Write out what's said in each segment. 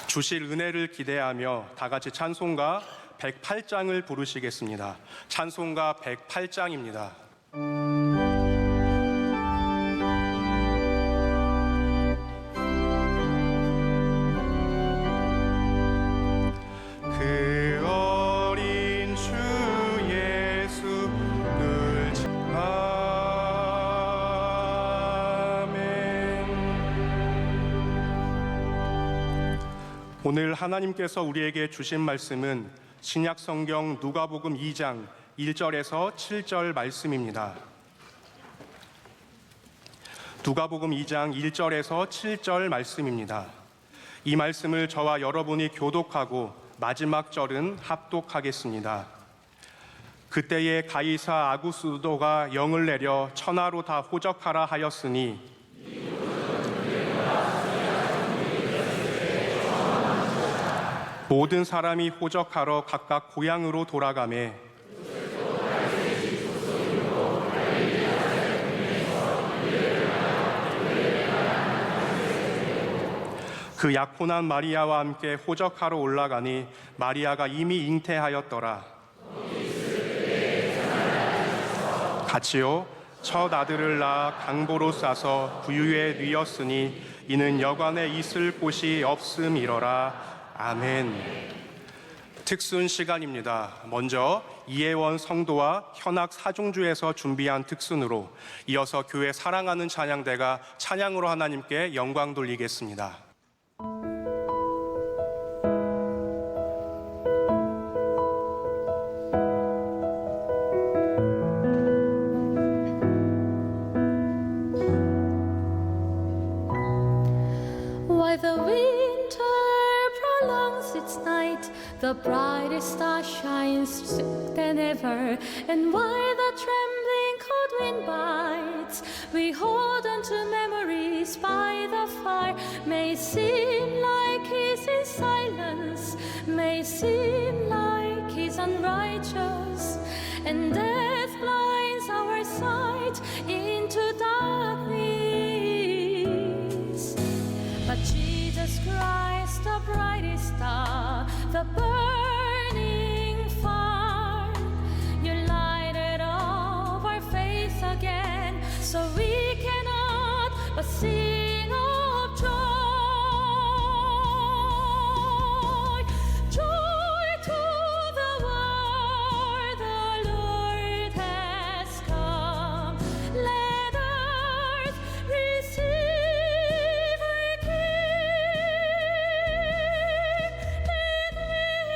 주실 은혜를 기대하며 다 같이 찬송가 108장을 부르시겠습니다. 찬송가 108장입니다. 그 어린 주 예수 늘 아멘. 오늘 하나님께서 우리에게 주신 말씀은 신약 성경 누가복음 2장 1절에서 7절 말씀입니다. 누가복음 2장 1절에서 7절 말씀입니다. 이 말씀을 저와 여러분이 교독하고 마지막 절은 합독하겠습니다. 그때에 가이사 아구스도가 영을 내려 천하로 다 호적하라 하였으니 모든 사람이 호적하러 각각 고향으로 돌아가매 그 약혼한 마리아와 함께 호적하러 올라가니 마리아가 이미 잉태하였더라. 같이요 첫 아들을 낳아 강보로 싸서 부유에 뉘었으니 이는 여관에 있을 곳이 없음이러라. 아멘. 특순 시간입니다. 먼저 이혜원 성도와 현악 사중주에서 준비한 특순으로 이어서 교회 사랑하는 찬양대가 찬양으로 하나님께 영광 돌리겠습니다. While the winter prolongs its night, the brightest star shines than ever. And while the trembling cold wind bites, we hold on to memories by the fire. May seem like he's in silence, may seem like he's unrighteous, and death blinds our sight into darkness. But Jesus Christ, the brightest star, the burning fire, you lighted up our faith again, so we cannot but sing of joy. Joy to the world, the Lord has come. Let earth receive her King. Let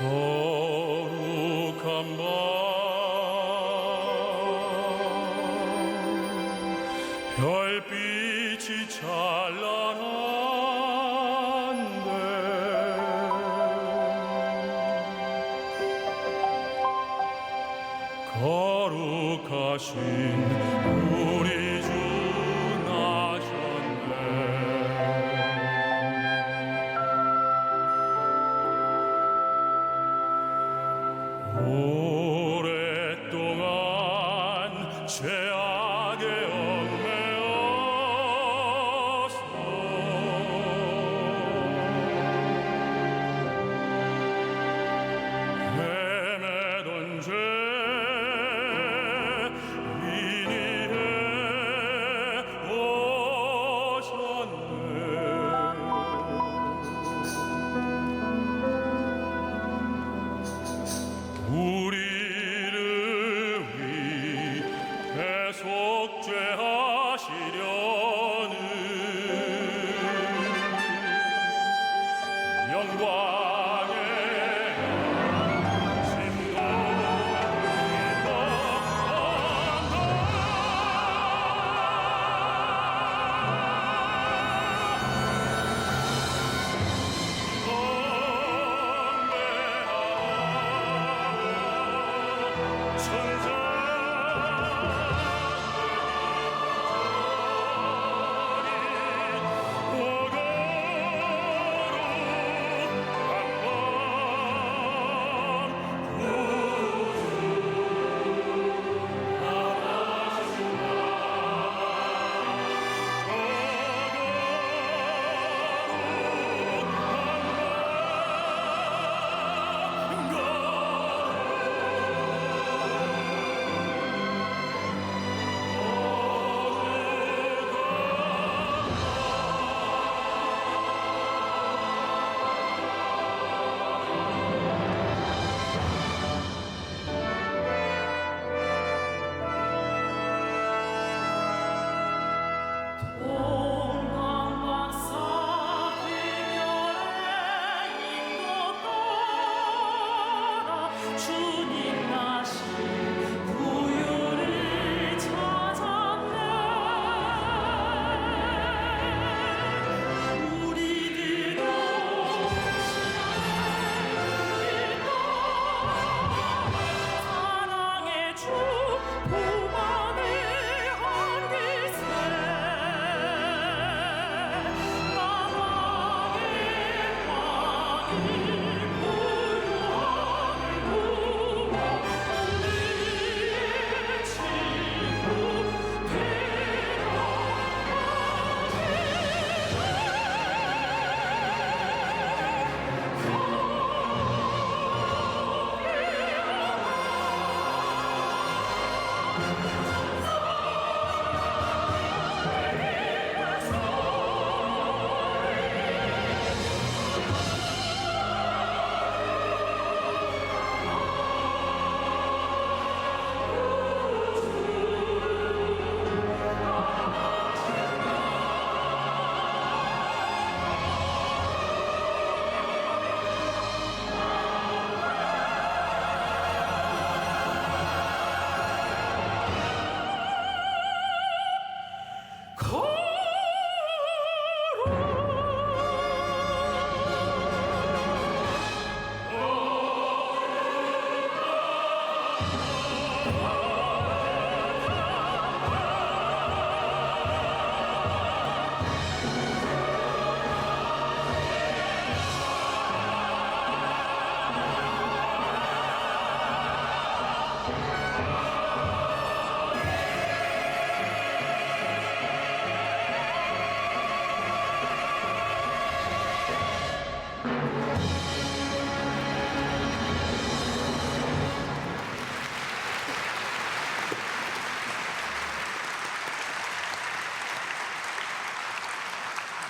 거룩한 밤 별빛이 찬란한데 거룩하신 우리 주 나셨네. 오랫동안 죄악에 얽매여서 헤매던 죄인이 오셨네. 우리를 위해 속죄하시려는 영광의 심도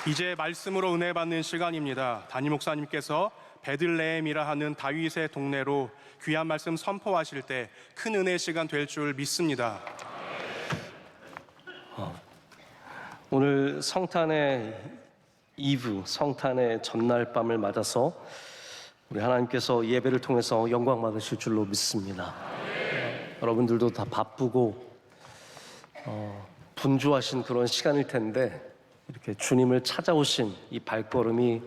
이제 말씀으로 은혜 받는 시간입니다. 담임 목사님께서 베들레헴이라 하는 다윗의 동네로 귀한 말씀 선포하실 때 큰 은혜 시간 될 줄 믿습니다. 오늘 성탄의 이브, 성탄의 전날 밤을 맞아서 우리 하나님께서 예배를 통해서 영광 받으실 줄로 믿습니다. 여러분들도 다 바쁘고 분주하신 그런 시간일 텐데 이렇게 주님을 찾아오신 이 발걸음이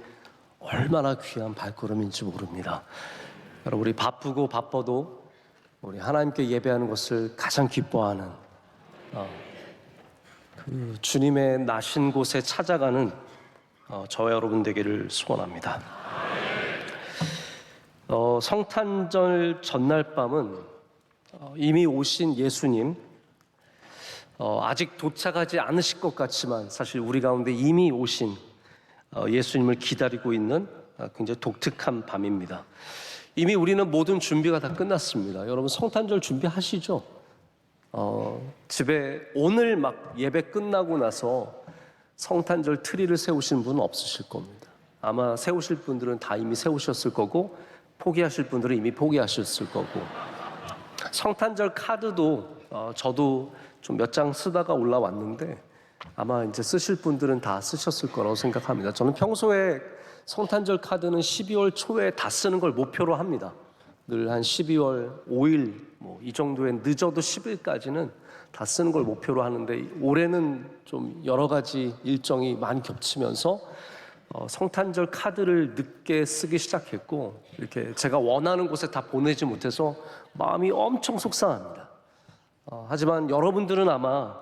얼마나 귀한 발걸음인지 모릅니다. 여러분, 우리 바쁘고 바빠도 우리 하나님께 예배하는 것을 가장 기뻐하는 그 주님의 나신 곳에 찾아가는 저와 여러분 되기를 소원합니다. 성탄절 전날 밤은 이미 오신 예수님, 아직 도착하지 않으실 것 같지만 사실 우리 가운데 이미 오신 예수님을 기다리고 있는 굉장히 독특한 밤입니다. 이미 우리는 모든 준비가 다 끝났습니다. 여러분, 성탄절 준비하시죠? 집에 오늘 막 예배 끝나고 나서 성탄절 트리를 세우신 분은 없으실 겁니다. 아마 세우실 분들은 다 이미 세우셨을 거고, 포기하실 분들은 이미 포기하셨을 거고, 성탄절 카드도 저도 좀 몇 장 쓰다가 올라왔는데 아마 이제 쓰실 분들은 다 쓰셨을 거라고 생각합니다. 저는 평소에 성탄절 카드는 12월 초에 다 쓰는 걸 목표로 합니다. 늘 한 12월 5일 이 정도에 늦어도 10일까지는 다 쓰는 걸 목표로 하는데, 올해는 좀 여러 가지 일정이 많이 겹치면서 성탄절 카드를 늦게 쓰기 시작했고, 이렇게 제가 원하는 곳에 다 보내지 못해서 마음이 엄청 속상합니다. 하지만 여러분들은 아마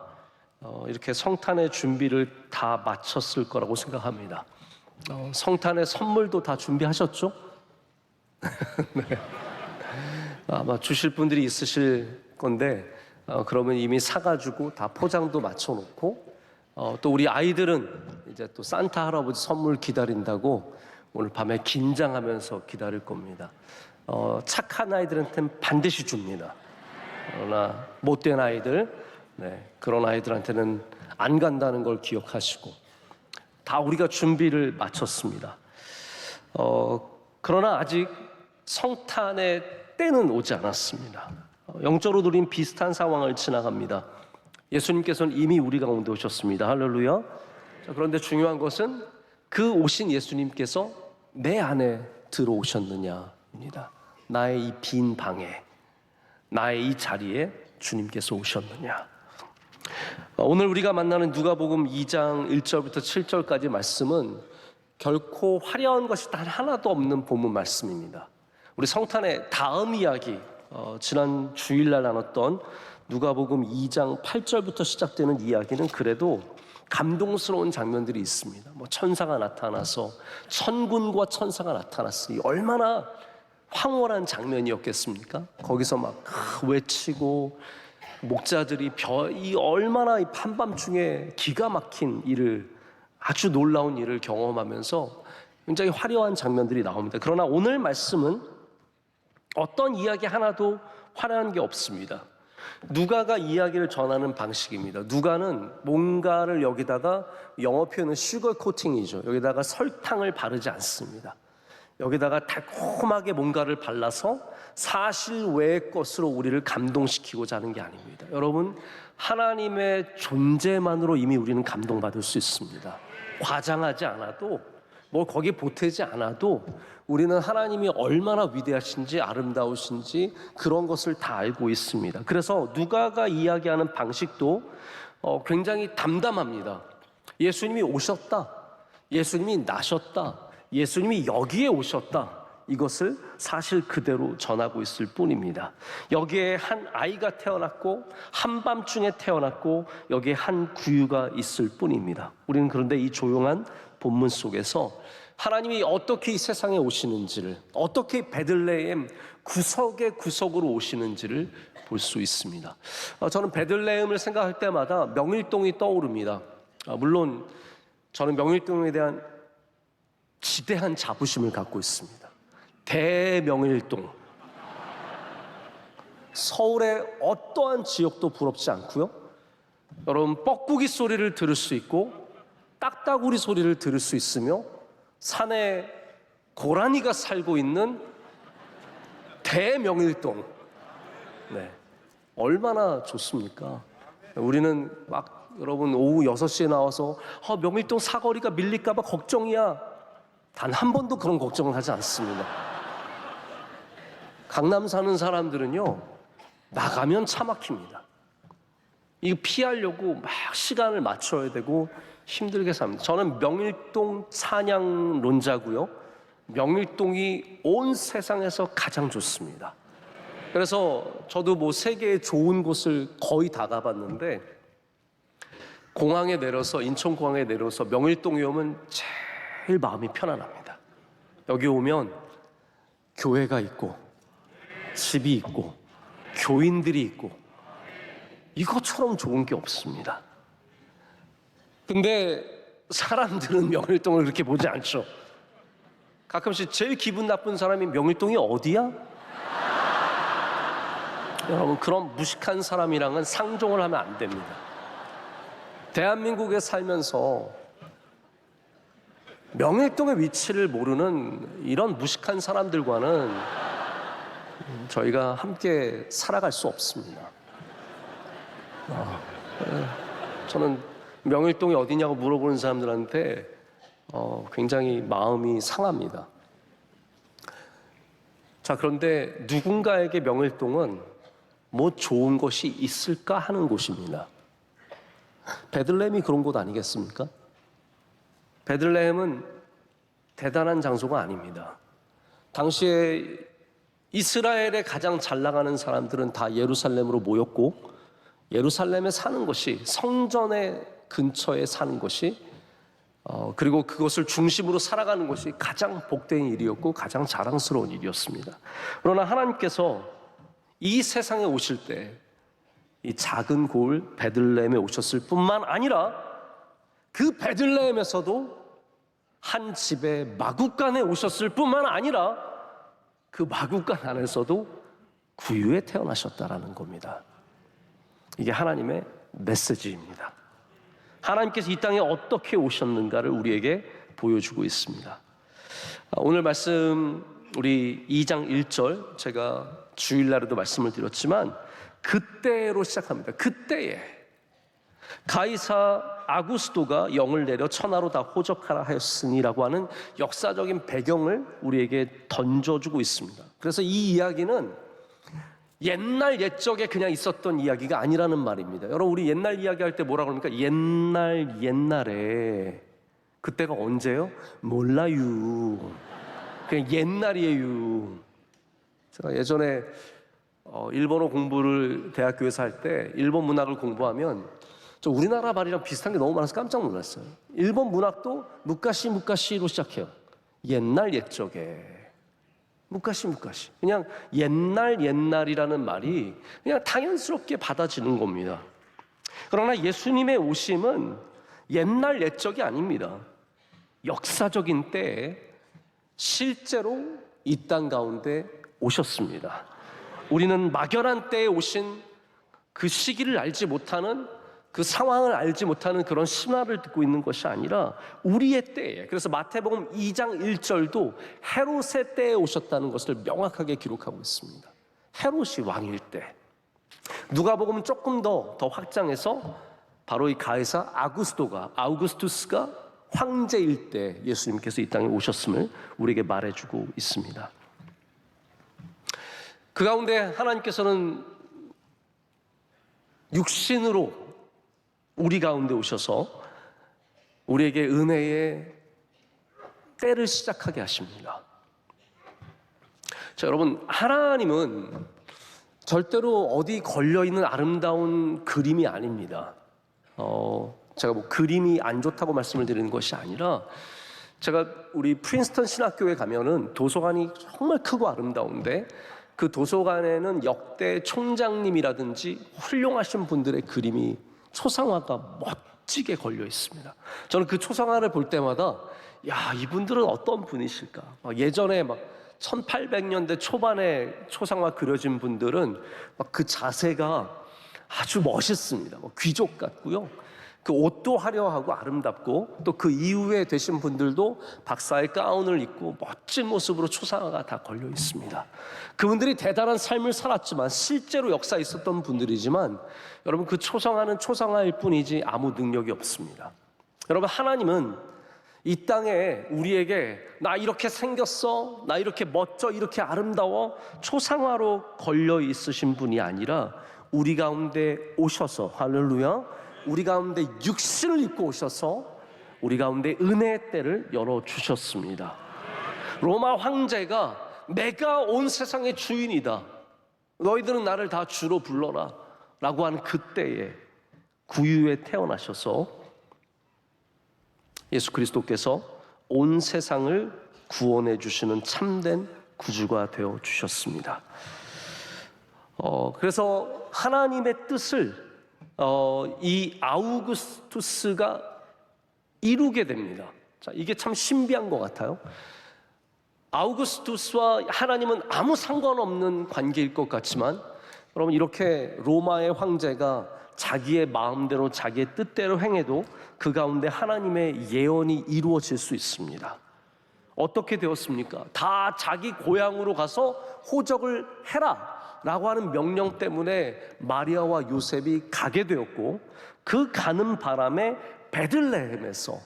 이렇게 성탄의 준비를 다 마쳤을 거라고 생각합니다. 성탄의 선물도 다 준비하셨죠? 네. 아마 주실 분들이 있으실 건데 그러면 이미 사가지고 다 포장도 맞춰놓고, 또 우리 아이들은 이제 또 산타 할아버지 선물 기다린다고 오늘 밤에 긴장하면서 기다릴 겁니다. 착한 아이들한테는 반드시 줍니다. 그러나 못된 아이들, 그런 아이들한테는 안 간다는 걸 기억하시고, 다 우리가 준비를 마쳤습니다. 그러나 아직 성탄의 때는 오지 않았습니다. 영적으로 우린 비슷한 상황을 지나갑니다. 예수님께서는 이미 우리 가운데 오셨습니다. 할렐루야. 자, 그런데 중요한 것은 그 오신 예수님께서 내 안에 들어오셨느냐입니다. 나의 이 빈 방에, 나의 이 자리에 주님께서 오셨느냐. 오늘 우리가 만나는 누가복음 2장 1절부터 7절까지 말씀은 결코 화려한 것이 단 하나도 없는 본문 말씀입니다. 우리 성탄의 다음 이야기, 지난 주일날 나눴던 누가복음 2장 8절부터 시작되는 이야기는 그래도 감동스러운 장면들이 있습니다. 천사가 나타나서, 천군과 천사가 나타났으니 얼마나 황홀한 장면이었겠습니까? 거기서 막 외치고, 목자들이 이 얼마나 이 한밤중에 기가 막힌 일을, 아주 놀라운 일을 경험하면서 굉장히 화려한 장면들이 나옵니다. 그러나 오늘 말씀은 어떤 이야기 하나도 화려한 게 없습니다. 누가가 이야기를 전하는 방식입니다. 누가는 뭔가를 여기다가, 영어 표현은 슈거 코팅이죠. 여기다가 설탕을 바르지 않습니다. 여기다가 달콤하게 뭔가를 발라서 사실 외의 것으로 우리를 감동시키고자 하는 게 아닙니다. 여러분, 하나님의 존재만으로 이미 우리는 감동받을 수 있습니다. 과장하지 않아도, 뭘 거기에 보태지 않아도 우리는 하나님이 얼마나 위대하신지, 아름다우신지 그런 것을 다 알고 있습니다. 그래서 누가가 이야기하는 방식도 굉장히 담담합니다. 예수님이 오셨다, 예수님이 나셨다, 예수님이 여기에 오셨다, 이것을 사실 그대로 전하고 있을 뿐입니다. 여기에 한 아이가 태어났고, 한밤중에 태어났고, 여기에 한 구유가 있을 뿐입니다. 우리는 그런데 이 조용한 본문 속에서 하나님이 어떻게 이 세상에 오시는지를, 어떻게 베들레헴 구석의 구석으로 오시는지를 볼 수 있습니다. 저는 베들레헴을 생각할 때마다 명일동이 떠오릅니다. 물론 저는 명일동에 대한 지대한 자부심을 갖고 있습니다. 대명일동, 서울의 어떠한 지역도 부럽지 않고요, 여러분, 뻐꾸기 소리를 들을 수 있고 딱따구리 소리를 들을 수 있으며 산에 고라니가 살고 있는 대명일동, 얼마나 좋습니까? 우리는 막 여러분 오후 6시에 나와서 명일동 사거리가 밀릴까 봐 걱정이야, 단 한 번도 그런 걱정을 하지 않습니다. 강남 사는 사람들은요, 나가면 차 막힙니다. 이거 피하려고 막 시간을 맞춰야 되고 힘들게 삽니다. 저는 명일동 찬양론자고요. 명일동이 온 세상에서 가장 좋습니다. 그래서 저도 뭐 세계의 좋은 곳을 거의 다 가봤는데, 공항에 내려서, 인천공항에 내려서 명일동에 오면 제일 마음이 편안합니다. 여기 오면 교회가 있고 집이 있고 교인들이 있고 이것처럼 좋은 게 없습니다. 근데 사람들은 명일동을 그렇게 보지 않죠. 가끔씩 제일 기분 나쁜 사람이 명일동이 어디야? 여러분, 그런 무식한 사람이랑은 상종을 하면 안 됩니다. 대한민국에 살면서 명일동의 위치를 모르는 이런 무식한 사람들과는 저희가 함께 살아갈 수 없습니다. 저는 명일동이 어디냐고 물어보는 사람들한테 굉장히 마음이 상합니다. 자, 그런데 누군가에게 명일동은 뭐 좋은 것이 있을까 하는 곳입니다. 베들레헴이 그런 곳 아니겠습니까? 베들레헴은 대단한 장소가 아닙니다. 당시에 이스라엘의 가장 잘 나가는 사람들은 다 예루살렘으로 모였고, 예루살렘에 사는 것이, 성전의 근처에 사는 것이, 그리고 그것을 중심으로 살아가는 것이 가장 복된 일이었고 가장 자랑스러운 일이었습니다. 그러나 하나님께서 이 세상에 오실 때 이 작은 고을 베들레헴에 오셨을 뿐만 아니라 그 베들레헴에서도 한 집의 마구간에 오셨을 뿐만 아니라 그 마구간 안에서도 구유에 태어나셨다라는 겁니다. 이게 하나님의 메시지입니다. 하나님께서 이 땅에 어떻게 오셨는가를 우리에게 보여주고 있습니다. 오늘 말씀 우리 2장 1절, 제가 주일날에도 말씀을 드렸지만 그때로 시작합니다. 그때에 가이사 아구스도가 영을 내려 천하로 다 호적하라 하였으니라고 하는 역사적인 배경을 우리에게 던져주고 있습니다. 그래서 이 이야기는 옛날 옛적에 그냥 있었던 이야기가 아니라는 말입니다. 여러분, 우리 옛날 이야기할 때 뭐라고 합니까? 옛날에. 그때가 언제요? 몰라요. 그냥 옛날이에요. 제가 예전에 일본어 공부를 대학교에서 할 때 일본 문학을 공부하면 저 우리나라 말이랑 비슷한 게 너무 많아서 깜짝 놀랐어요. 일본 문학도 무카시로 시작해요. 옛날 옛적에. 무카시. 그냥 옛날이라는 말이 그냥 당연스럽게 받아지는 겁니다. 그러나 예수님의 오심은 옛날 옛적이 아닙니다. 역사적인 때에 실제로 이 땅 가운데 오셨습니다. 우리는 막연한 때에 오신 그 시기를 알지 못하는, 그 상황을 알지 못하는 그런 신화를 듣고 있는 것이 아니라 우리의 때에, 그래서 마태복음 2장 1절도 헤롯의 때에 오셨다는 것을 명확하게 기록하고 있습니다. 헤롯이 왕일 때. 누가복음은 조금 더 확장해서 바로 이 가이사 아우구스투스가 황제일 때 예수님께서 이 땅에 오셨음을 우리에게 말해주고 있습니다. 그 가운데 하나님께서는 육신으로 우리 가운데 오셔서 우리에게 은혜의 때를 시작하게 하십니다. 자, 여러분, 하나님은 절대로 어디 걸려있는 아름다운 그림이 아닙니다. 제가 뭐 그림이 안 좋다고 말씀을 드리는 것이 아니라, 제가 우리 프린스턴 신학교에 가면은 도서관이 정말 크고 아름다운데 그 도서관에는 역대 총장님이라든지 훌륭하신 분들의 그림이, 초상화가 멋지게 걸려 있습니다. 저는 그 초상화를 볼 때마다 야, 이분들은 어떤 분이실까? 예전에 막 1800년대 초반에 초상화 그려진 분들은 막 그 자세가 아주 멋있습니다. 귀족 같고요. 그 옷도 화려하고 아름답고, 또 그 이후에 되신 분들도 박사의 가운을 입고 멋진 모습으로 초상화가 다 걸려 있습니다. 그분들이 대단한 삶을 살았지만, 실제로 역사에 있었던 분들이지만, 여러분, 그 초상화는 초상화일 뿐이지 아무 능력이 없습니다. 여러분, 하나님은 이 땅에 우리에게 나 이렇게 생겼어, 나 이렇게 멋져, 이렇게 아름다워 초상화로 걸려 있으신 분이 아니라 우리 가운데 오셔서, 할렐루야, 우리 가운데 육신을 입고 오셔서 우리 가운데 은혜의 때를 열어주셨습니다. 로마 황제가 내가 온 세상의 주인이다, 너희들은 나를 다 주로 불러라 라고 하는 그때에 구유에 태어나셔서 예수 그리스도께서 온 세상을 구원해 주시는 참된 구주가 되어 주셨습니다. 그래서 하나님의 뜻을 이 아우구스투스가 이루게 됩니다. 자, 이게 참 신비한 것 같아요. 아우구스투스와 하나님은 아무 상관없는 관계일 것 같지만, 여러분, 이렇게 로마의 황제가 자기의 마음대로 자기의 뜻대로 행해도 그 가운데 하나님의 예언이 이루어질 수 있습니다. 어떻게 되었습니까? 다 자기 고향으로 가서 호적을 해라 라고 하는 명령 때문에 마리아와 요셉이 가게 되었고, 그 가는 바람에 베들레헴에서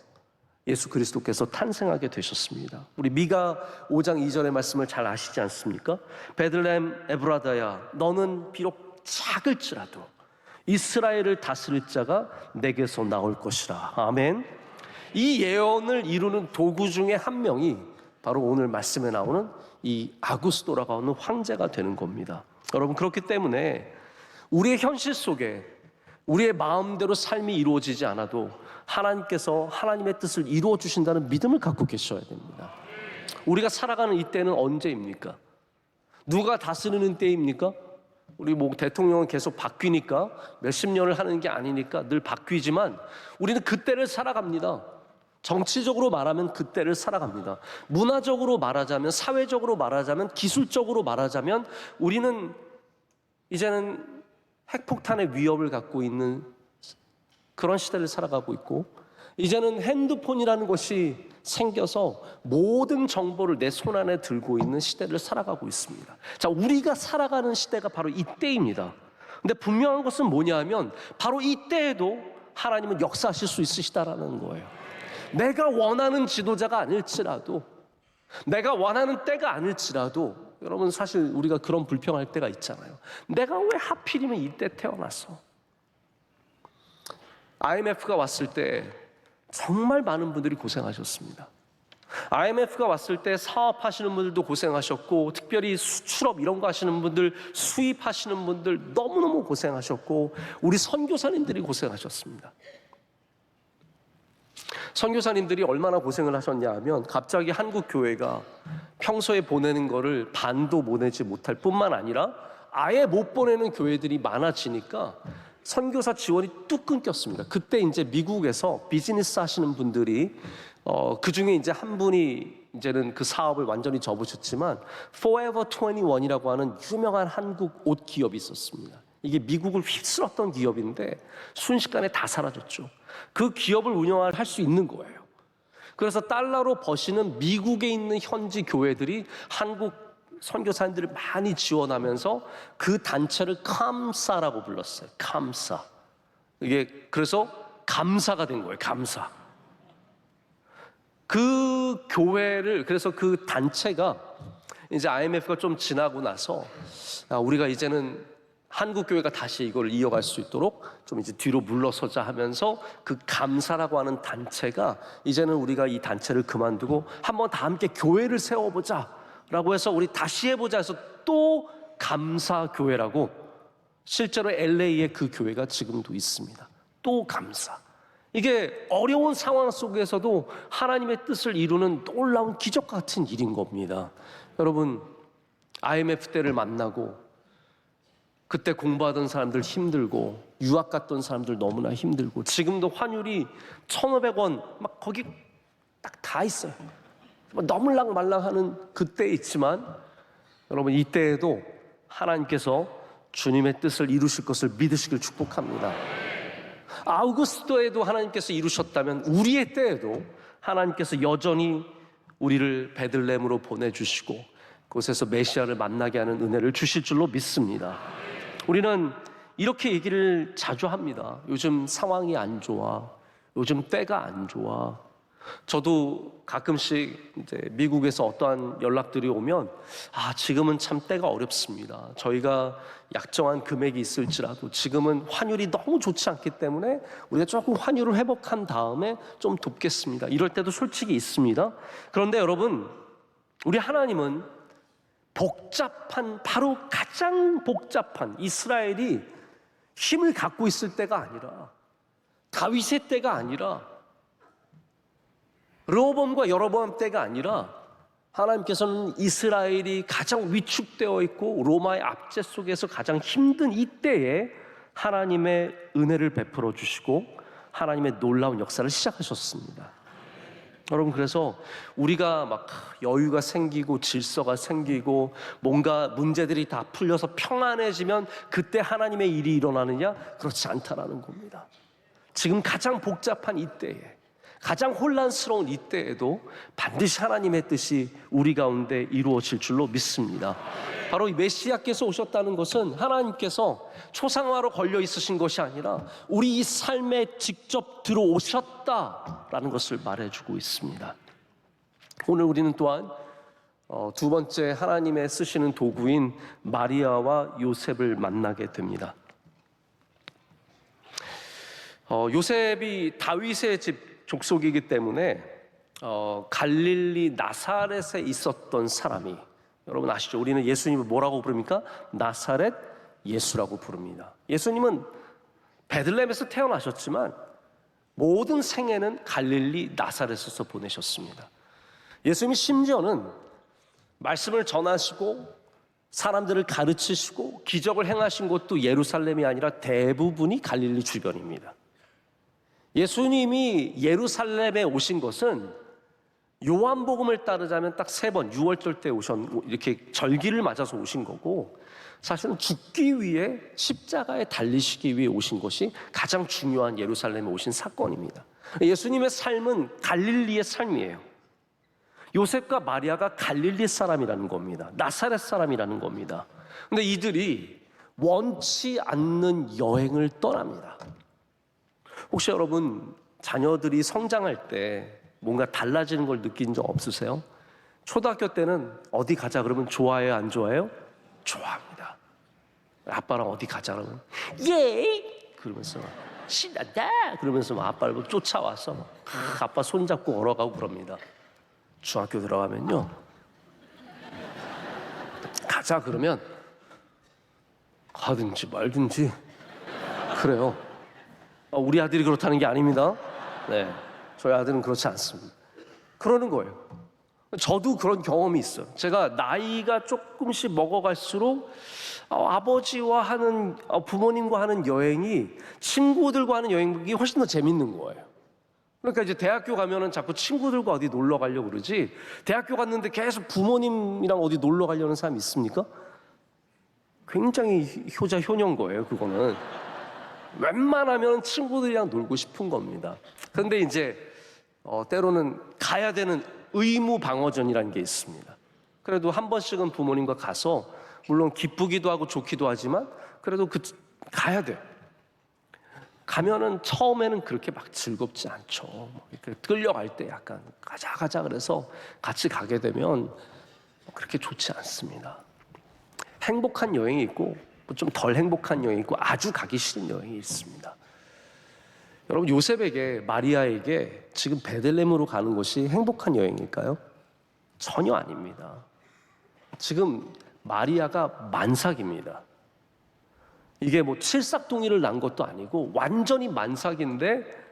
예수 그리스도께서 탄생하게 되셨습니다. 우리 미가 5장 2절의 말씀을 잘 아시지 않습니까? 베들레헴 에브라다야, 너는 비록 작을지라도 이스라엘을 다스릴 자가 내게서 나올 것이라. 아멘. 이 예언을 이루는 도구 중에 한 명이 바로 오늘 말씀에 나오는 이 아구스도라고 하는 황제가 되는 겁니다. 여러분, 그렇기 때문에 우리의 현실 속에 우리의 마음대로 삶이 이루어지지 않아도 하나님께서 하나님의 뜻을 이루어 주신다는 믿음을 갖고 계셔야 됩니다. 우리가 살아가는 이 때는 언제입니까? 누가 다스리는 때입니까? 우리 뭐 대통령은 계속 바뀌니까 몇십 년을 하는 게 아니니까 늘 바뀌지만 우리는 그때를 살아갑니다. 정치적으로 말하면 그때를 살아갑니다. 문화적으로 말하자면, 사회적으로 말하자면, 기술적으로 말하자면 우리는 이제는 핵폭탄의 위협을 갖고 있는 그런 시대를 살아가고 있고, 이제는 핸드폰이라는 것이 생겨서 모든 정보를 내 손안에 들고 있는 시대를 살아가고 있습니다. 자, 우리가 살아가는 시대가 바로 이때입니다. 근데 분명한 것은 뭐냐 하면 바로 이때에도 하나님은 역사하실 수 있으시다라는 거예요. 내가 원하는 지도자가 아닐지라도, 내가 원하는 때가 아닐지라도, 여러분, 사실 우리가 그런 불평할 때가 있잖아요. 내가 왜 하필이면 이때 태어났어? IMF가 왔을 때 정말 많은 분들이 고생하셨습니다. IMF가 왔을 때 사업하시는 분들도 고생하셨고, 특별히 수출업 이런 거 하시는 분들, 수입하시는 분들 너무너무 고생하셨고, 우리 선교사님들이 고생하셨습니다. 선교사님들이 얼마나 고생을 하셨냐 하면, 갑자기 한국 교회가 평소에 보내는 거를 반도 보내지 못할 뿐만 아니라 아예 못 보내는 교회들이 많아지니까 선교사 지원이 뚝 끊겼습니다. 그때 이제 미국에서 비즈니스 하시는 분들이 그 중에 이제 한 분이 이제는 그 사업을 완전히 접으셨지만 Forever 21이라고 하는 유명한 한국 옷 기업이 있었습니다. 이게 미국을 휩쓸었던 기업인데 순식간에 다 사라졌죠. 그 기업을 운영할 수 있는 거예요. 그래서 달러로 버시는 미국에 있는 현지 교회들이 한국 선교사님들을 많이 지원하면서 그 단체를 감사라고 불렀어요. 감사. 이게 그래서 감사가 된 거예요. 감사. 그 교회를, 그래서 그 단체가 이제 IMF가 좀 지나고 나서 우리가 이제는 한국 교회가 다시 이걸 이어갈 수 있도록 좀 이제 뒤로 물러서자 하면서 그 감사라고 하는 단체가 이제는 우리가 이 단체를 그만두고 한번 다 함께 교회를 세워보자 라고 해서 우리 다시 해보자 해서 또 감사교회라고, 실제로 LA에 그 교회가 지금도 있습니다. 또 감사. 이게 어려운 상황 속에서도 하나님의 뜻을 이루는 놀라운 기적 같은 일인 겁니다. 여러분, IMF 때를 만나고 그때 공부하던 사람들 힘들고 유학 갔던 사람들 너무나 힘들고, 지금도 환율이 1,500원 막 거기 딱 다 있어요. 너물랑 말랑하는 그때 있지만, 여러분, 이때에도 하나님께서 주님의 뜻을 이루실 것을 믿으시길 축복합니다. 아우구스도에도 하나님께서 이루셨다면 우리의 때에도 하나님께서 여전히 우리를 베들레헴으로 보내주시고 그곳에서 메시아를 만나게 하는 은혜를 주실 줄로 믿습니다. 우리는 이렇게 얘기를 자주 합니다. 요즘 상황이 안 좋아, 요즘 때가 안 좋아, 저도 가끔씩 이제 미국에서 어떠한 연락들이 오면 지금은 참 때가 어렵습니다. 저희가 약정한 금액이 있을지라도 지금은 환율이 너무 좋지 않기 때문에 우리가 조금 환율을 회복한 다음에 좀 돕겠습니다. 이럴 때도 솔직히 있습니다. 그런데 여러분, 우리 하나님은 바로 가장 복잡한 이스라엘이 힘을 갖고 있을 때가 아니라, 다윗의 때가 아니라, 르호보암과 여로보암 때가 아니라, 하나님께서는 이스라엘이 가장 위축되어 있고 로마의 압제 속에서 가장 힘든 이때에 하나님의 은혜를 베풀어 주시고 하나님의 놀라운 역사를 시작하셨습니다. 여러분, 그래서 우리가 막 여유가 생기고 질서가 생기고 뭔가 문제들이 다 풀려서 평안해지면 그때 하나님의 일이 일어나느냐? 그렇지 않다라는 겁니다. 지금 가장 복잡한 이때에, 가장 혼란스러운 이때에도 반드시 하나님의 뜻이 우리 가운데 이루어질 줄로 믿습니다. 바로 이 메시아께서 오셨다는 것은 하나님께서 초상화로 걸려 있으신 것이 아니라 우리 이 삶에 직접 들어오셨다라는 것을 말해주고 있습니다. 오늘 우리는 또한 두 번째 하나님의 쓰시는 도구인 마리아와 요셉을 만나게 됩니다. 요셉이 다윗의 집 족속이기 때문에 갈릴리 나사렛에 있었던 사람이, 여러분 아시죠? 우리는 예수님을 뭐라고 부릅니까? 나사렛 예수라고 부릅니다. 예수님은 베들레헴에서 태어나셨지만 모든 생애는 갈릴리 나사렛에서 보내셨습니다. 예수님이 심지어는 말씀을 전하시고 사람들을 가르치시고 기적을 행하신 곳도 예루살렘이 아니라 대부분이 갈릴리 주변입니다. 예수님이 예루살렘에 오신 것은 요한복음을 따르자면 딱 3번, 6월절 때 이렇게 절기를 맞아서 오신 거고, 사실은 죽기 위해 십자가에 달리시기 위해 오신 것이 가장 중요한 예루살렘에 오신 사건입니다. 예수님의 삶은 갈릴리의 삶이에요. 요셉과 마리아가 갈릴리 사람이라는 겁니다. 나사렛 사람이라는 겁니다. 근데 이들이 원치 않는 여행을 떠납니다. 혹시 여러분 자녀들이 성장할 때 뭔가 달라지는 걸 느낀 적 없으세요? 초등학교 때는 어디 가자 그러면 좋아해요, 안 좋아해요? 좋아합니다. 아빠랑 어디 가자 그러면 예! 그러면서 신난다! 그러면서 아빠를 쫓아와서 아빠 손잡고 걸어가고 그럽니다. 중학교 들어가면요, 가자 그러면 가든지 말든지 그래요. 우리 아들이 그렇다는 게 아닙니다. 네, 저희 아들은 그렇지 않습니다. 그러는 거예요. 저도 그런 경험이 있어요. 제가 나이가 조금씩 먹어갈수록 아버지와 하는, 부모님과 하는 여행이 친구들과 하는 여행이 훨씬 더 재밌는 거예요. 그러니까 이제 대학교 가면은 자꾸 친구들과 어디 놀러 가려고 그러지, 대학교 갔는데 계속 부모님이랑 어디 놀러 가려는 사람 있습니까? 굉장히 효자효녀인 거예요, 그거는. 웬만하면 친구들이랑 놀고 싶은 겁니다. 그런데 이제 때로는 가야 되는 의무 방어전이라는 게 있습니다. 그래도 한 번씩은 부모님과 가서, 물론 기쁘기도 하고 좋기도 하지만 그래도 가야 돼요. 가면은 처음에는 그렇게 막 즐겁지 않죠. 끌려갈 때 약간 가자 그래서 같이 가게 되면 그렇게 좋지 않습니다. 행복한 여행이 있고 좀 덜 행복한 여행이 있고 아주 가기 싫은 여행이 있습니다. 여러분, 요셉에게, 마리아에게 지금 베들레헴으로 가는 것이 행복한 여행일까요? 전혀 아닙니다. 지금 마리아가 만삭입니다. 이게 뭐 칠삭동이를 낳은 것도 아니고 완전히 만삭인데,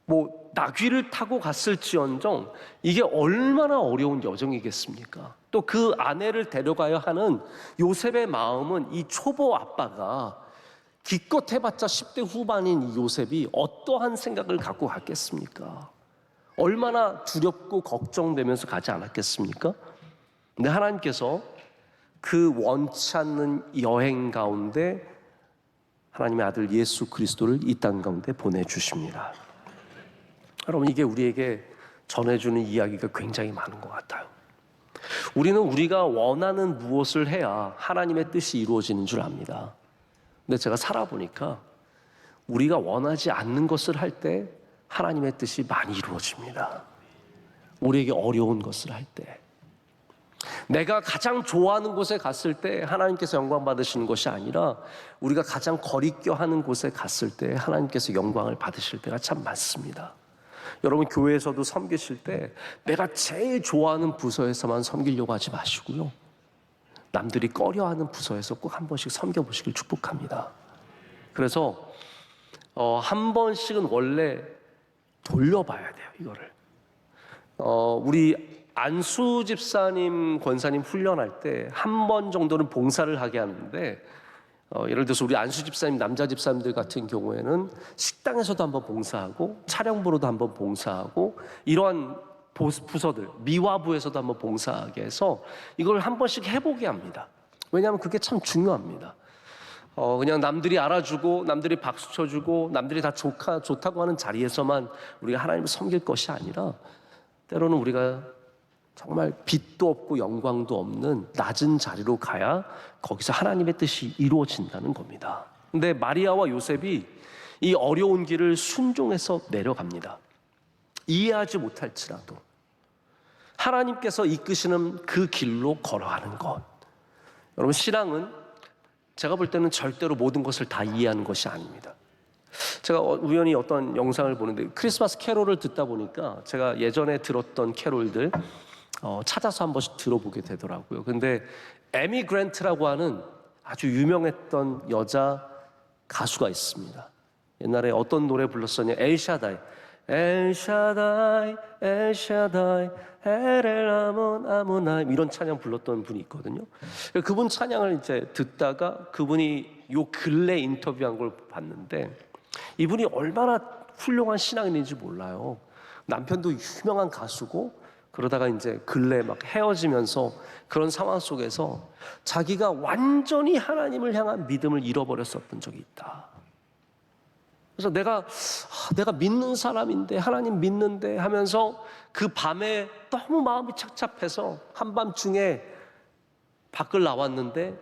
뭐 나귀를 타고 갔을지언정 이게 얼마나 어려운 여정이겠습니까? 또 그 아내를 데려가야 하는 요셉의 마음은, 이 초보 아빠가 기껏 해봤자 10대 후반인 이 요셉이 어떠한 생각을 갖고 갔겠습니까? 얼마나 두렵고 걱정되면서 가지 않았겠습니까? 근데 하나님께서 그 원치 않는 여행 가운데 하나님의 아들 예수 그리스도를 이 땅 가운데 보내주십니다. 여러분, 이게 우리에게 전해주는 이야기가 굉장히 많은 것 같아요. 우리는 우리가 원하는 무엇을 해야 하나님의 뜻이 이루어지는 줄 압니다. 근데 제가 살아보니까 우리가 원하지 않는 것을 할 때 하나님의 뜻이 많이 이루어집니다. 우리에게 어려운 것을 할 때, 내가 가장 좋아하는 곳에 갔을 때 하나님께서 영광 받으시는 것이 아니라 우리가 가장 거리껴 하는 곳에 갔을 때 하나님께서 영광을 받으실 때가 참 많습니다. 여러분, 교회에서도 섬기실 때 내가 제일 좋아하는 부서에서만 섬기려고 하지 마시고요, 남들이 꺼려하는 부서에서 꼭 한 번씩 섬겨보시길 축복합니다. 그래서 한 번씩은 원래 돌려봐야 돼요, 이거를. 우리 안수 집사님, 권사님 훈련할 때 한 번 정도는 봉사를 하게 하는데, 예를 들어서 우리 안수 집사님, 남자 집사님들 같은 경우에는 식당에서도 한번 봉사하고 촬영부로도 한번 봉사하고 이러한 부서들, 미화부에서도 한번 봉사하게 해서 이걸 한 번씩 해보게 합니다. 왜냐하면 그게 참 중요합니다. 그냥 남들이 알아주고 남들이 박수 쳐주고 남들이 다 좋다고 하는 자리에서만 우리가 하나님을 섬길 것이 아니라, 때로는 우리가 정말 빛도 없고 영광도 없는 낮은 자리로 가야 거기서 하나님의 뜻이 이루어진다는 겁니다. 근데 마리아와 요셉이 이 어려운 길을 순종해서 내려갑니다. 이해하지 못할지라도 하나님께서 이끄시는 그 길로 걸어가는 것. 여러분, 신앙은 제가 볼 때는 절대로 모든 것을 다 이해하는 것이 아닙니다. 제가 우연히 어떤 영상을 보는데 크리스마스 캐롤을 듣다 보니까 제가 예전에 들었던 캐롤들 찾아서 한 번씩 들어보게 되더라고요. 근데 에미 그랜트라고 하는 아주 유명했던 여자 가수가 있습니다. 옛날에 어떤 노래 불렀었냐, 엘샤다이, 엘샤다이, 엘샤다이, 에렐라몬 아모나임, 이런 찬양 불렀던 분이 있거든요. 그분 찬양을 이제 듣다가 그분이 요 근래 인터뷰한 걸 봤는데, 이분이 얼마나 훌륭한 신앙인인지 몰라요. 남편도 유명한 가수고, 그러다가 이제 근래 막 헤어지면서 그런 상황 속에서 자기가 완전히 하나님을 향한 믿음을 잃어버렸었던 적이 있다. 그래서 내가 믿는 사람인데, 하나님 믿는데 하면서 그 밤에 너무 마음이 착잡해서 한밤중에 밖을 나왔는데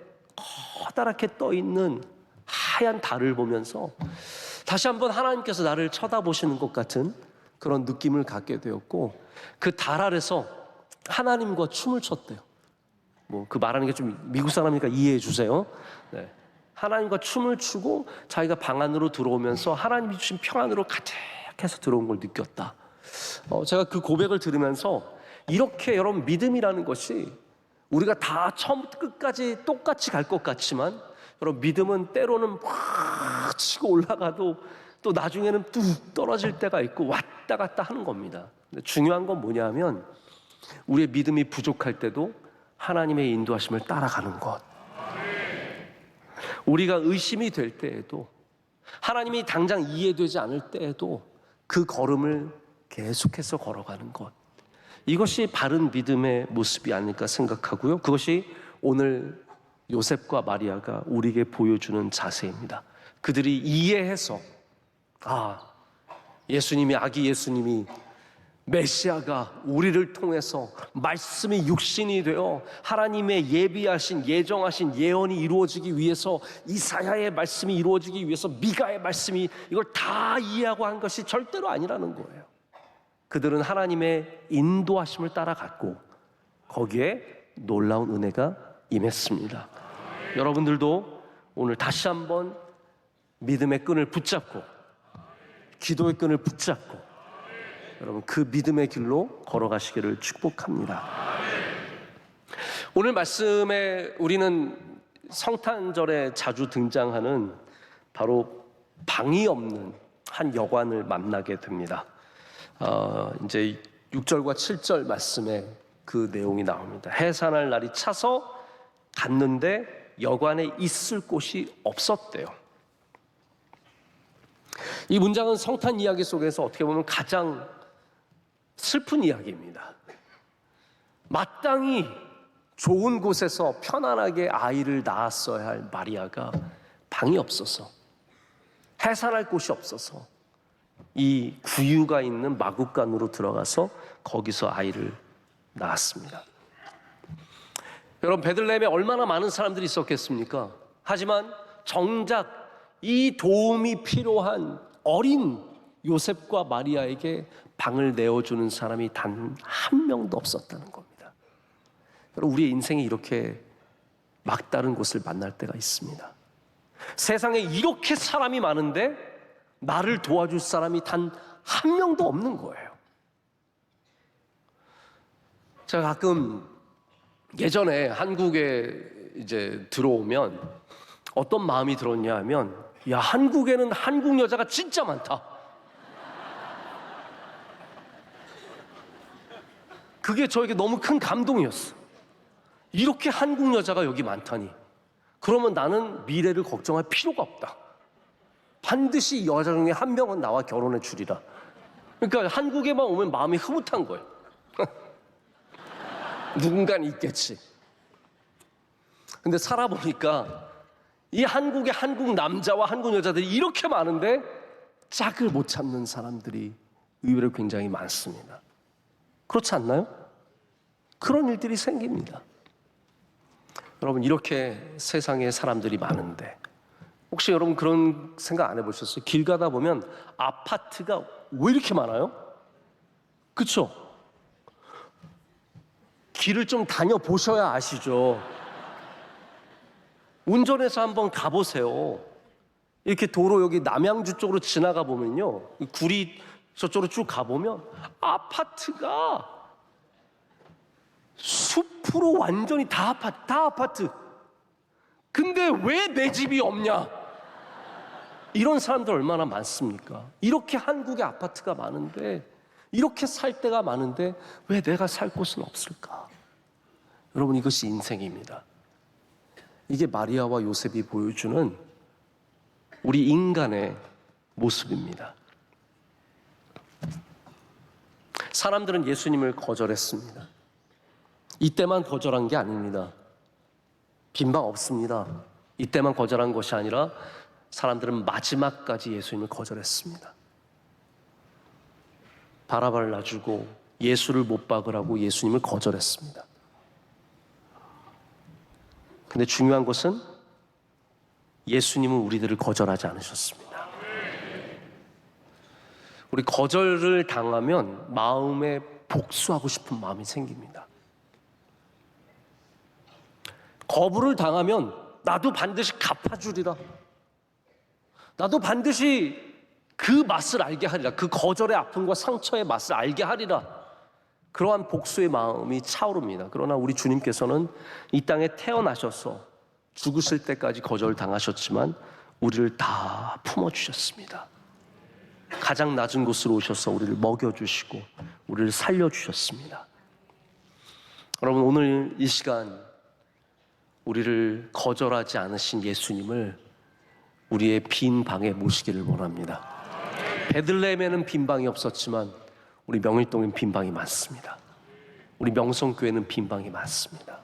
커다랗게 떠있는 하얀 달을 보면서 다시 한번 하나님께서 나를 쳐다보시는 것 같은 그런 느낌을 갖게 되었고, 그 달 아래서 하나님과 춤을 췄대요. 뭐 그 말하는 게 좀 미국 사람이니까 이해해 주세요. 네. 하나님과 춤을 추고 자기가 방 안으로 들어오면서 하나님이 주신 평안으로 가득해서 들어온 걸 느꼈다. 제가 그 고백을 들으면서 이렇게 여러분, 믿음이라는 것이 우리가 다 처음부터 끝까지 똑같이 갈 것 같지만, 여러분, 믿음은 때로는 확 치고 올라가도 또 나중에는 뚝 떨어질 때가 있고 왔다 갔다 하는 겁니다. 근데 중요한 건 뭐냐면 우리의 믿음이 부족할 때도 하나님의 인도하심을 따라가는 것. 우리가 의심이 될 때에도, 하나님이 당장 이해되지 않을 때에도 그 걸음을 계속해서 걸어가는 것. 이것이 바른 믿음의 모습이 아닐까 생각하고요. 그것이 오늘 요셉과 마리아가 우리에게 보여주는 자세입니다. 그들이 이해해서, 예수님이, 아기 예수님이, 메시아가 우리를 통해서 말씀이 육신이 되어 하나님의 예비하신, 예정하신 예언이 이루어지기 위해서, 이사야의 말씀이 이루어지기 위해서 미가의 말씀이, 이걸 다 이해하고 한 것이 절대로 아니라는 거예요. 그들은 하나님의 인도하심을 따라갔고 거기에 놀라운 은혜가 임했습니다. 여러분들도 오늘 다시 한번 믿음의 끈을 붙잡고, 기도의 끈을 붙잡고, 여러분, 그 믿음의 길로 걸어가시기를 축복합니다. 오늘 말씀에 우리는 성탄절에 자주 등장하는 바로 방이 없는 한 여관을 만나게 됩니다. 이제 6절과 7절 말씀에 그 내용이 나옵니다. 해산할 날이 차서 갔는데 여관에 있을 곳이 없었대요. 이 문장은 성탄 이야기 속에서 어떻게 보면 가장 슬픈 이야기입니다. 마땅히 좋은 곳에서 편안하게 아이를 낳았어야 할 마리아가 방이 없어서, 해산할 곳이 없어서 이 구유가 있는 마구간으로 들어가서 거기서 아이를 낳았습니다. 여러분, 베들레헴에 얼마나 많은 사람들이 있었겠습니까? 하지만 정작 이 도움이 필요한 어린 요셉과 마리아에게 방을 내어주는 사람이 단 한 명도 없었다는 겁니다. 여러분, 우리의 인생이 이렇게 막다른 곳을 만날 때가 있습니다. 세상에 이렇게 사람이 많은데 나를 도와줄 사람이 단 한 명도 없는 거예요. 제가 가끔 예전에 한국에 이제 들어오면 어떤 마음이 들었냐 하면, 야, 한국에는 한국 여자가 진짜 많다. 그게 저에게 너무 큰 감동이었어. 이렇게 한국 여자가 여기 많다니. 그러면 나는 미래를 걱정할 필요가 없다. 반드시 여자 중에 한 명은 나와 결혼해 주리라. 그러니까 한국에만 오면 마음이 흐뭇한 거예요. 누군가는 있겠지. 근데 살아보니까 이 한국의 한국 남자와 한국 여자들이 이렇게 많은데 짝을 못 찾는 사람들이 의외로 굉장히 많습니다. 그렇지 않나요? 그런 일들이 생깁니다. 여러분, 이렇게 세상에 사람들이 많은데 혹시 여러분 그런 생각 안 해보셨어요? 길 가다 보면 아파트가 왜 이렇게 많아요? 그렇죠? 길을 좀 다녀보셔야 아시죠? 운전해서 한번 가보세요. 이렇게 도로 여기 남양주 쪽으로 지나가 보면요, 구리 저쪽으로 쭉 가보면 아파트가 숲으로 완전히 다 아파트. 근데 왜 내 집이 없냐? 이런 사람들 얼마나 많습니까? 이렇게 한국에 아파트가 많은데, 이렇게 살 데가 많은데 왜 내가 살 곳은 없을까? 여러분, 이것이 인생입니다. 이게 마리아와 요셉이 보여주는 우리 인간의 모습입니다. 사람들은 예수님을 거절했습니다. 이때만 거절한 게 아닙니다. 빈방 없습니다. 이때만 거절한 것이 아니라 사람들은 마지막까지 예수님을 거절했습니다. 바라바를 놔주고 예수를 못 박으라고 예수님을 거절했습니다. 근데 중요한 것은 예수님은 우리들을 거절하지 않으셨습니다. 우리 거절을 당하면 마음에 복수하고 싶은 마음이 생깁니다. 거부를 당하면 나도 반드시 갚아주리라. 나도 반드시 그 맛을 알게 하리라. 그 거절의 아픔과 상처의 맛을 알게 하리라. 그러한 복수의 마음이 차오릅니다. 그러나 우리 주님께서는 이 땅에 태어나셔서 죽으실 때까지 거절당하셨지만 우리를 다 품어주셨습니다. 가장 낮은 곳으로 오셔서 우리를 먹여주시고 우리를 살려주셨습니다. 여러분, 오늘 이 시간 우리를 거절하지 않으신 예수님을 우리의 빈 방에 모시기를 원합니다. 베들레헴에는 빈 방이 없었지만 우리 명일동엔 빈 방이 많습니다. 우리 명성교회는 빈 방이 많습니다.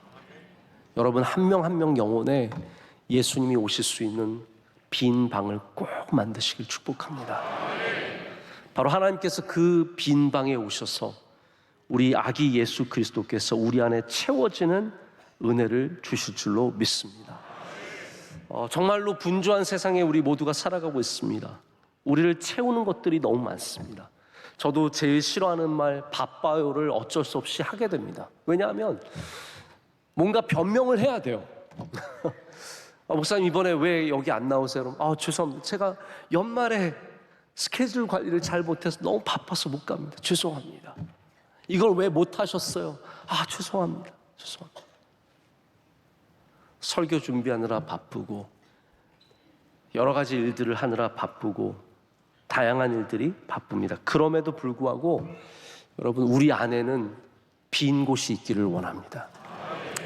여러분, 한 명 한 명 영혼에 예수님이 오실 수 있는 빈 방을 꼭 만드시길 축복합니다. 바로 하나님께서 그 빈 방에 오셔서 우리 아기 예수 그리스도께서 우리 안에 채워지는 은혜를 주실 줄로 믿습니다. 정말로 분주한 세상에 우리 모두가 살아가고 있습니다. 우리를 채우는 것들이 너무 많습니다. 저도 제일 싫어하는 말 바빠요를 어쩔 수 없이 하게 됩니다. 왜냐하면 뭔가 변명을 해야 돼요. 목사님 이번에 왜 여기 안 나오세요? 죄송합니다. 제가 연말에 스케줄 관리를 잘 못해서 너무 바빠서 못 갑니다. 죄송합니다. 이걸 왜 못 하셨어요? 죄송합니다. 설교 준비하느라 바쁘고 여러 가지 일들을 하느라 바쁘고 다양한 일들이 바쁩니다. 그럼에도 불구하고 여러분, 우리 안에는 빈 곳이 있기를 원합니다.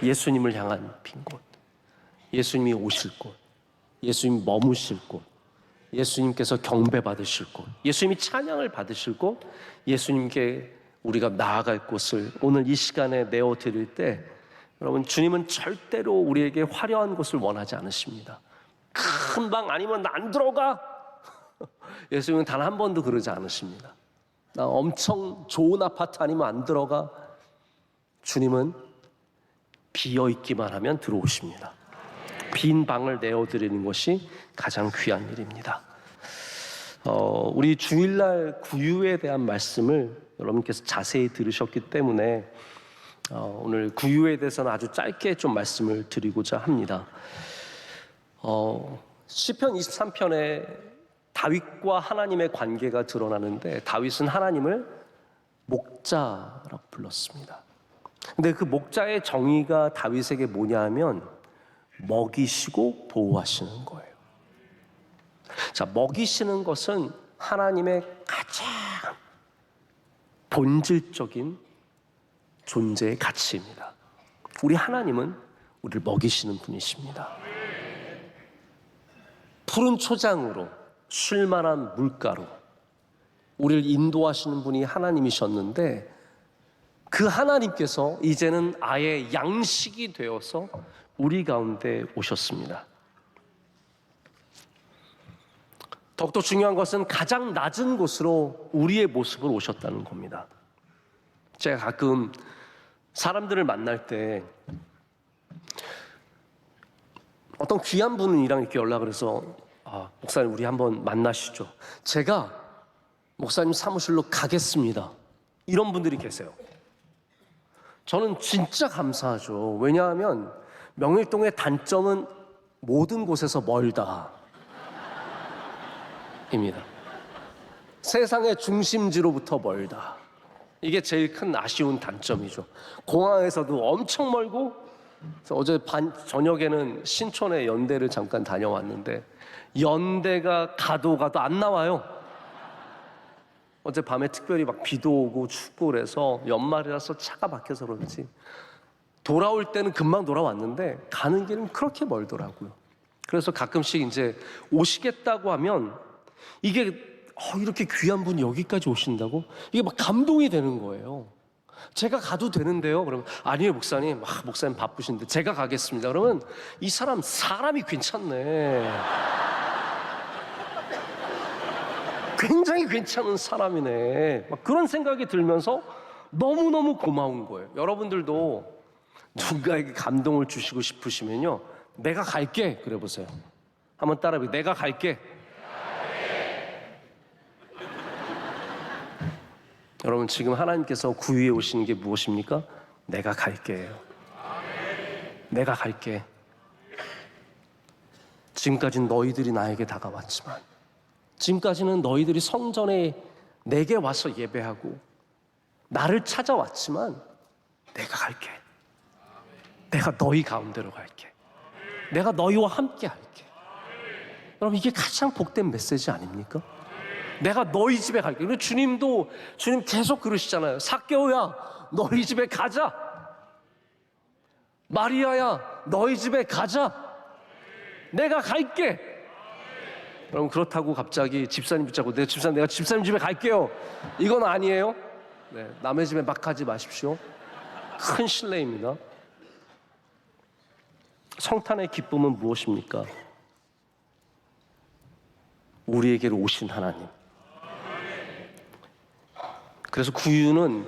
예수님을 향한 빈 곳, 예수님이 오실 곳, 예수님이 머무실 곳, 예수님께서 경배받으실 곳, 예수님이 찬양을 받으실 곳, 예수님께 우리가 나아갈 곳을 오늘 이 시간에 내어드릴 때, 여러분, 주님은 절대로 우리에게 화려한 곳을 원하지 않으십니다. 큰 방 아니면 안 들어가. 예수님은 단 한 번도 그러지 않으십니다. 나 엄청 좋은 아파트 아니면 안 들어가. 주님은 비어있기만 하면 들어오십니다. 빈 방을 내어드리는 것이 가장 귀한 일입니다. 우리 주일날 구유에 대한 말씀을 여러분께서 자세히 들으셨기 때문에 오늘 구유에 대해서는 아주 짧게 좀 말씀을 드리고자 합니다. 시편 23편에 다윗과 하나님의 관계가 드러나는데 다윗은 하나님을 목자라고 불렀습니다. 근데 그 목자의 정의가 다윗에게 뭐냐 하면 먹이시고 보호하시는 거예요. 자, 먹이시는 것은 하나님의 가장 본질적인 존재의 가치입니다. 우리 하나님은 우리를 먹이시는 분이십니다. 푸른 초장으로 쉴만한 물가로 우리를 인도하시는 분이 하나님이셨는데 그 하나님께서 이제는 아예 양식이 되어서 우리 가운데 오셨습니다. 더욱더 중요한 것은 가장 낮은 곳으로 우리의 모습으로 오셨다는 겁니다. 제가 가끔 사람들을 만날 때 어떤 귀한 분이랑 이렇게 연락을 해서 목사님 우리 한번 만나시죠. 제가 목사님 사무실로 가겠습니다. 이런 분들이 계세요. 저는 진짜 감사하죠. 왜냐하면 명일동의 단점은 모든 곳에서 멀다 입니다. 세상의 중심지로부터 멀다. 이게 제일 큰 아쉬운 단점이죠. 공항에서도 엄청 멀고, 그래서 어제 저녁에는 신촌의 연대를 잠깐 다녀왔는데 연대가 가도 안 나와요. 어제 밤에 특별히 막 비도 오고 춥고 그래서 연말이라서 차가 막혀서 그런지 돌아올 때는 금방 돌아왔는데 가는 길은 그렇게 멀더라고요. 그래서 가끔씩 이제 오시겠다고 하면 이게 이렇게 귀한 분이 여기까지 오신다고? 이게 막 감동이 되는 거예요. 제가 가도 되는데요? 그러면 아니에요 목사님. 목사님 바쁘신데 제가 가겠습니다. 그러면 이 사람이 괜찮네. 굉장히 괜찮은 사람이네. 막 그런 생각이 들면서 너무너무 고마운 거예요. 여러분들도 누군가에게 감동을 주시고 싶으시면요, 내가 갈게. 그래 보세요. 한번 따라해보세요. 내가 갈게. 여러분 지금 하나님께서 구유에 오시는 게 무엇입니까? 내가 갈게예요. 내가 갈게. 지금까지는 너희들이 나에게 다가왔지만, 지금까지는 너희들이 성전에 내게 와서 예배하고 나를 찾아왔지만 내가 갈게. 내가 너희 가운데로 갈게. 내가 너희와 함께 할게. 여러분 이게 가장 복된 메시지 아닙니까? 내가 너희 집에 갈게. 그리고 주님 계속 그러시잖아요. 삭개오야 너희 집에 가자. 마리아야 너희 집에 가자. 내가 갈게. 여러분 그렇다고 갑자기 집사님 붙잡고 내가 집사님 집에 갈게요, 이건 아니에요. 네, 남의 집에 막 가지 마십시오. 큰 실례입니다. 성탄의 기쁨은 무엇입니까? 우리에게로 오신 하나님. 그래서 구유는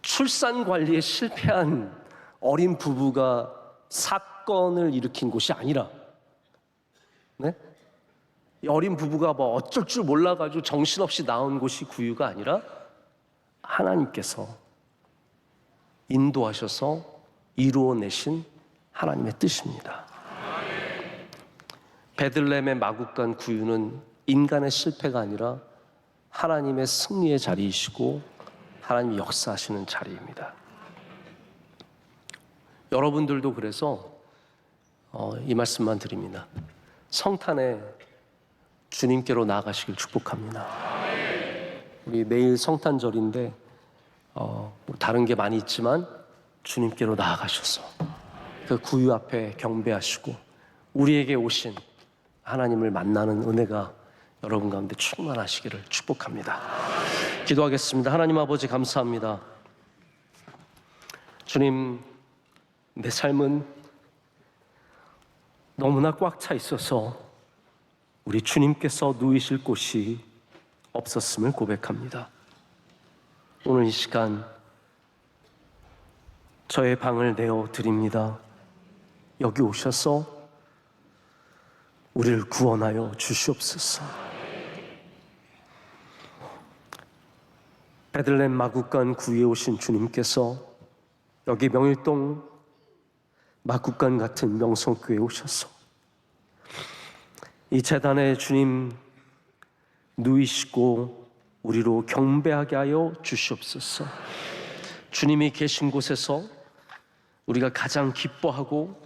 출산 관리에 실패한 어린 부부가 사건을 일으킨 곳이 아니라, 네? 이 어린 부부가 어쩔 줄 몰라가지고 정신없이 나온 곳이 구유가 아니라 하나님께서 인도하셔서 이루어내신 하나님의 뜻입니다. 베들레헴의 마국간 구유는 인간의 실패가 아니라 하나님의 승리의 자리이시고 하나님이 역사하시는 자리입니다. 여러분들도 그래서 이 말씀만 드립니다. 성탄에 주님께로 나아가시길 축복합니다. 우리 내일 성탄절인데 다른 게 많이 있지만 주님께로 나아가셔서 그 구유 앞에 경배하시고 우리에게 오신 하나님을 만나는 은혜가 여러분 가운데 충만하시기를 축복합니다. 기도하겠습니다. 하나님 아버지 감사합니다. 주님, 내 삶은 너무나 꽉 차 있어서 우리 주님께서 누이실 곳이 없었음을 고백합니다. 오늘 이 시간 저의 방을 내어 드립니다. 여기 오셔서 우리를 구원하여 주시옵소서. 베들레헴 마국간 구유에 오신 주님께서 여기 명일동 마국간 같은 명성교회에 오셔서 이 제단에 주님 누이시고 우리로 경배하게 하여 주시옵소서. 주님이 계신 곳에서 우리가 가장 기뻐하고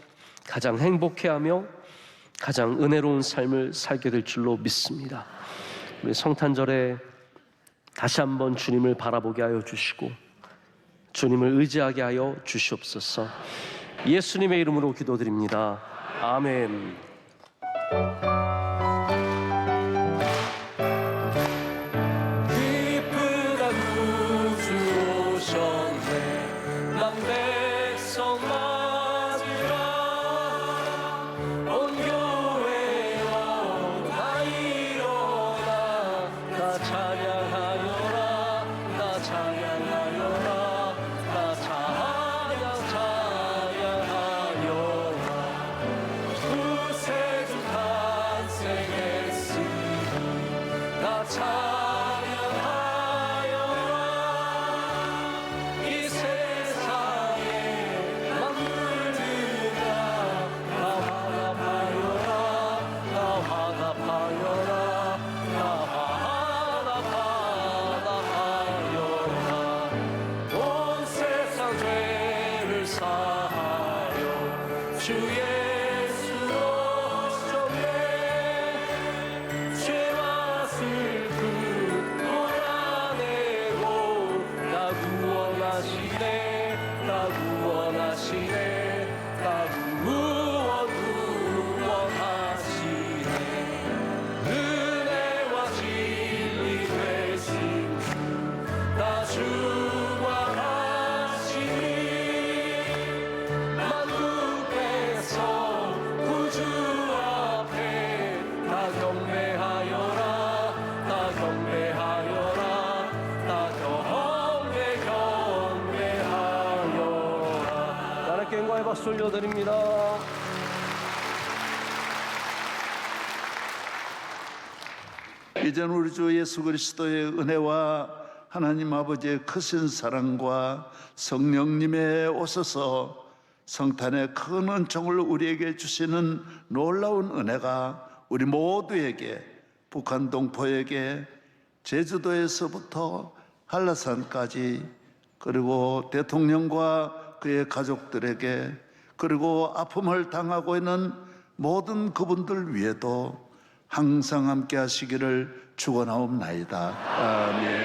가장 행복해하며 가장 은혜로운 삶을 살게 될 줄로 믿습니다. 우리 성탄절에 다시 한번 주님을 바라보게 하여 주시고 주님을 의지하게 하여 주시옵소서. 예수님의 이름으로 기도드립니다. 아멘. 기쁘다 구주 오셨네. 난 백성 맞으라. 온 교회여 다 일어나. 다 찬양하여라. 다 찬양하여라. 다 찬양하여라. 구세주 탄생했으니 다 찬양하여라. 이 세상에 만물들아 다 화답하여라. 다 화답하여라. 다 화답하여라. 온 세상 죄를 사하여 주 예수로 오셨네. 죄와 슬픔 몰아내고 나 구원하시네. 나 구원하시네. 나 구원하시네. 은혜와 진리 되신 나 주관하시니 만국에서 구주 앞에 다 경배하여라. 다 경배하여라. 다 경배하여라. 나라께 영광의 박수 올려드립니다. 이제는 우리 주 예수 그리스도의 은혜와 하나님 아버지의 크신 사랑과 성령님의 오셔서 성탄의 큰 은총을 우리에게 주시는 놀라운 은혜가 우리 모두에게, 북한 동포에게, 제주도에서부터 한라산까지, 그리고 대통령과 그의 가족들에게, 그리고 아픔을 당하고 있는 모든 그분들 위에도 항상 함께 하시기를 축원하옵나이다. 아멘.